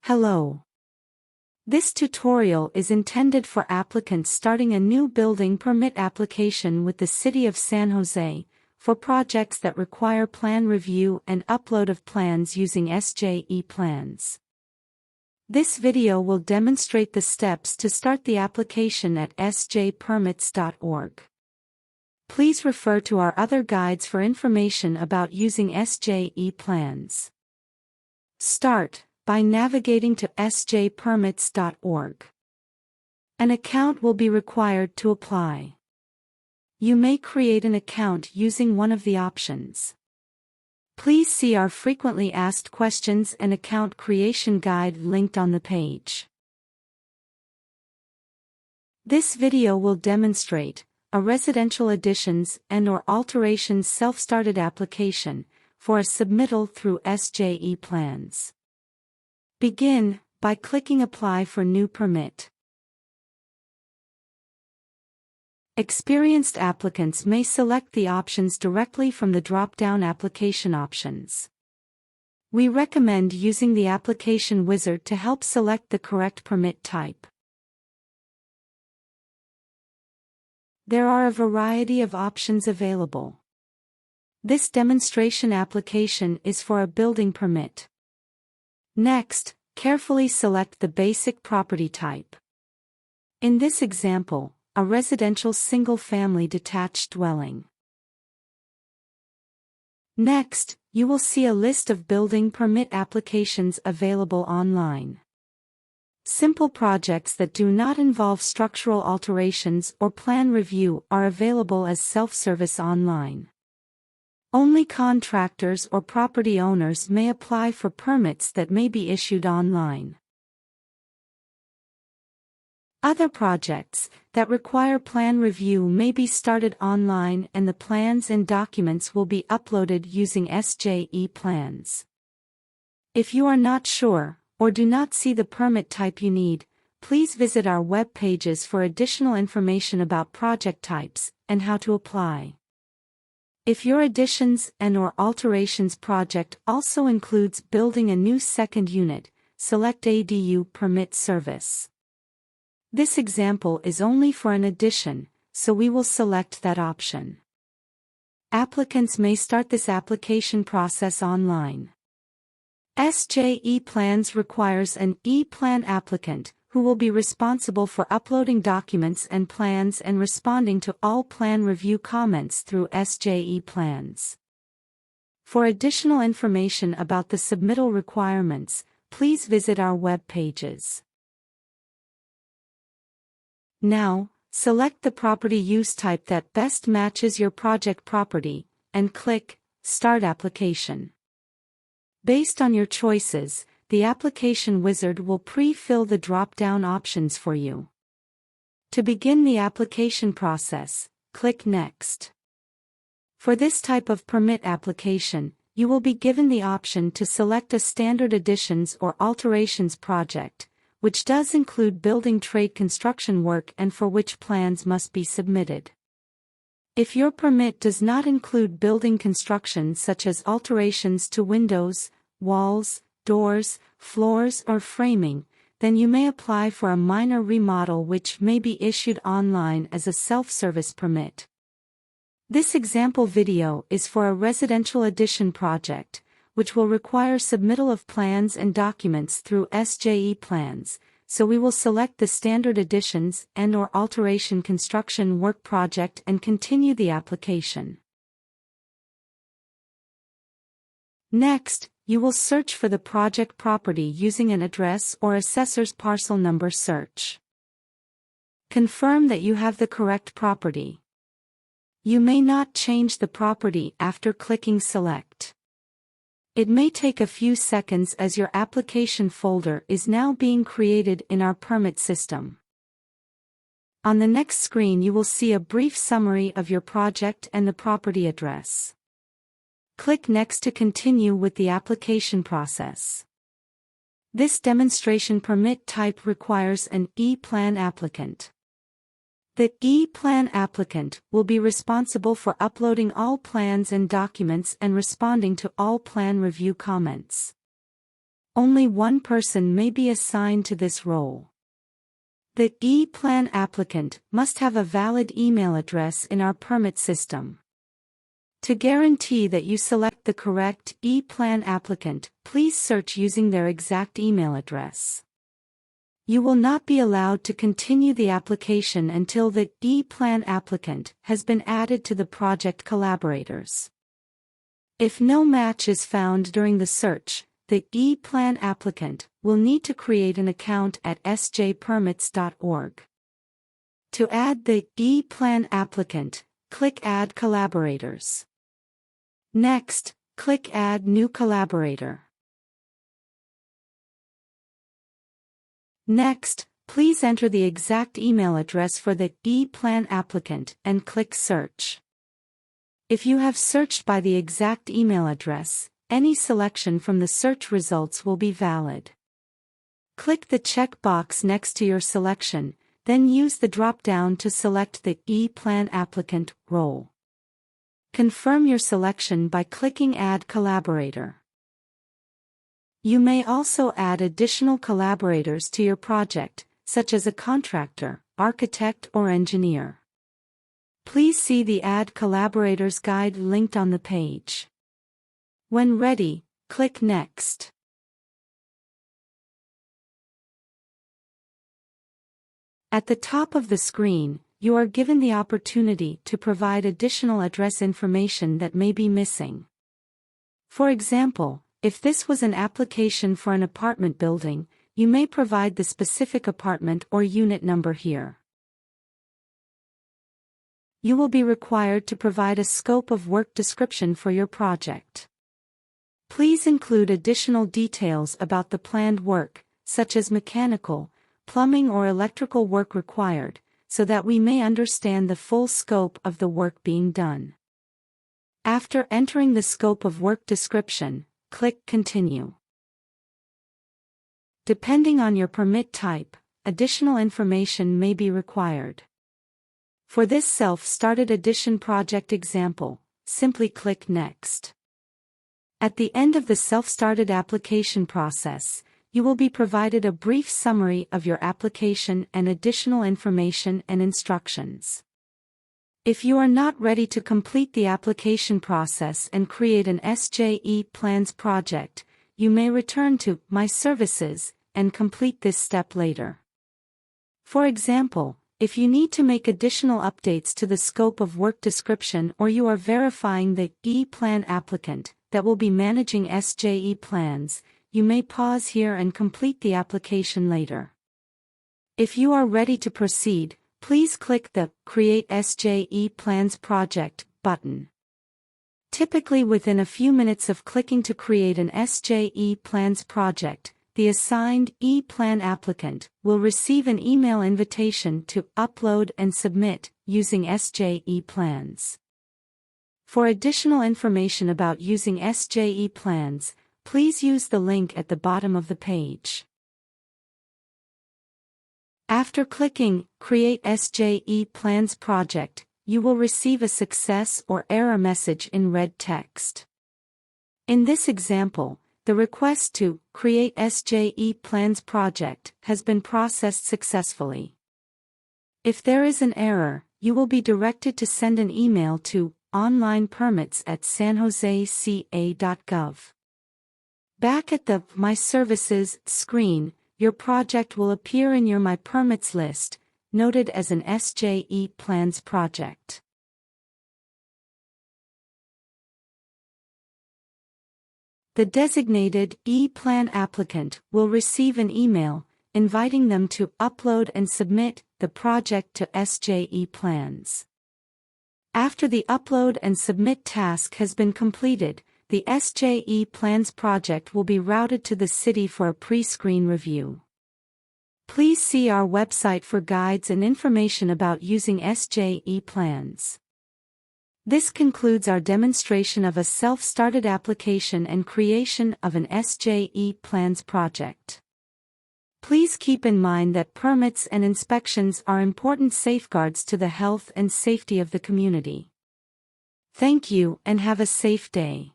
Hello. This tutorial is intended for applicants starting a new building permit application with the City of San Jose, for projects that require plan review and upload of plans using SJePlans. This video will demonstrate the steps to start the application at sjpermits.org. Please refer to our other guides for information about using SJePlans. Start by navigating to sjpermits.org. An account will be required to apply. You may create an account using one of the options. Please see our frequently asked questions and account creation guide linked on the page. This video will demonstrate a residential additions and/or alterations self-started application for a submittal through SJePlans. Begin by clicking Apply for New Permit. Experienced applicants may select the options directly from the drop-down application options. We recommend using the application wizard to help select the correct permit type. There are a variety of options available. This demonstration application is for a building permit. Next, carefully select the basic property type. In this example, a residential single-family detached dwelling. Next, you will see a list of building permit applications available online. Simple projects that do not involve structural alterations or plan review are available as self-service online. Only contractors or property owners may apply for permits that may be issued online. Other projects that require plan review may be started online, and the plans and documents will be uploaded using SJePlans. If you are not sure, or do not see the permit type you need, please visit our web pages for additional information about project types and how to apply. If your additions and/or alterations project also includes building a new second unit, select ADU Permit Service. This example is only for an addition, so we will select that option. Applicants may start this application process online. SJePlans requires an E-Plan applicant, who will be responsible for uploading documents and plans and responding to all plan review comments through SJePlans. For additional information about the submittal requirements, please visit our web pages. Now, select the property use type that best matches your project property, and click Start Application. Based on your choices, the application wizard will pre-fill the drop-down options for you. To begin the application process, click Next. For this type of permit application, you will be given the option to select a standard additions or alterations project, which does include building trade construction work and for which plans must be submitted. If your permit does not include building construction such as alterations to windows, walls, doors, floors or framing, then you may apply for a minor remodel which may be issued online as a self-service permit. This example video is for a residential addition project, which will require submittal of plans and documents through SJePlans, so we will select the standard additions and/or alteration construction work project and continue the application. Next, you will search for the project property using an address or assessor's parcel number search. Confirm that you have the correct property. You may not change the property after clicking Select. It may take a few seconds as your application folder is now being created in our permit system. On the next screen you will see a brief summary of your project and the property address. Click Next to continue with the application process. This demonstration permit type requires an E-Plan applicant. The E-Plan applicant will be responsible for uploading all plans and documents and responding to all plan review comments. only one person may be assigned to this role. The SJePlan applicant must have a valid email address in our permit system. To guarantee that you select the correct SJePlan applicant, please search using their exact email address. You will not be allowed to continue the application until the SJePlan applicant has been added to the project collaborators. If no match is found during the search, the SJePlan applicant will need to create an account at sjpermits.org. To add the SJePlan applicant, click Add Collaborators. Next, click Add New Collaborator. Next, please enter the exact email address for the SJePlan applicant and click Search. If you have searched by the exact email address, any selection from the search results will be valid. Click the check box next to your selection, then use the drop-down to select the SJePlan applicant role. Confirm your selection by clicking Add Collaborator. You may also add additional collaborators to your project, such as a contractor, architect, or engineer. Please see the Add Collaborators guide linked on the page. When ready, click Next. At the top of the screen, you are given the opportunity to provide additional address information that may be missing. For example, if this was an application for an apartment building, you may provide the specific apartment or unit number here. You will be required to provide a scope of work description for your project. Please include additional details about the planned work, such as mechanical, plumbing or electrical work required, so that we may understand the full scope of the work being done. After entering the scope of work description, click Continue. Depending on your permit type, additional information may be required. For this self-started addition project example, simply click Next. At the end of the self-started application process, you will be provided a brief summary of your application and additional information and instructions. If you are not ready to complete the application process and create an SJePlans project, you may return to My Services and complete this step later. For example, if you need to make additional updates to the scope of work description or you are verifying the SJePlan applicant that will be managing SJePlans, you may pause here and complete the application later. If you are ready to proceed, please click the Create SJePlans Project button. Typically within a few minutes of clicking to create an SJePlans project, the assigned SJePlan applicant will receive an email invitation to upload and submit using SJePlans. For additional information about using SJePlans, please use the link at the bottom of the page. After clicking Create SJePlans Project, you will receive a success or error message in red text. In this example, the request to create SJePlans project has been processed successfully. If there is an error, you will be directed to send an email to onlinepermits@sanjoseca.gov. Back at the My Services screen, your project will appear in your My Permits list, noted as an SJePlans project. The designated SJePlan applicant will receive an email inviting them to upload and submit the project to SJePlans. After the upload and submit task has been completed, the SJePlans project will be routed to the city for a pre-screen review. Please see our website for guides and information about using SJePlans. This concludes our demonstration of a self-started application and creation of an SJePlans project. Please keep in mind that permits and inspections are important safeguards to the health and safety of the community. Thank you and have a safe day.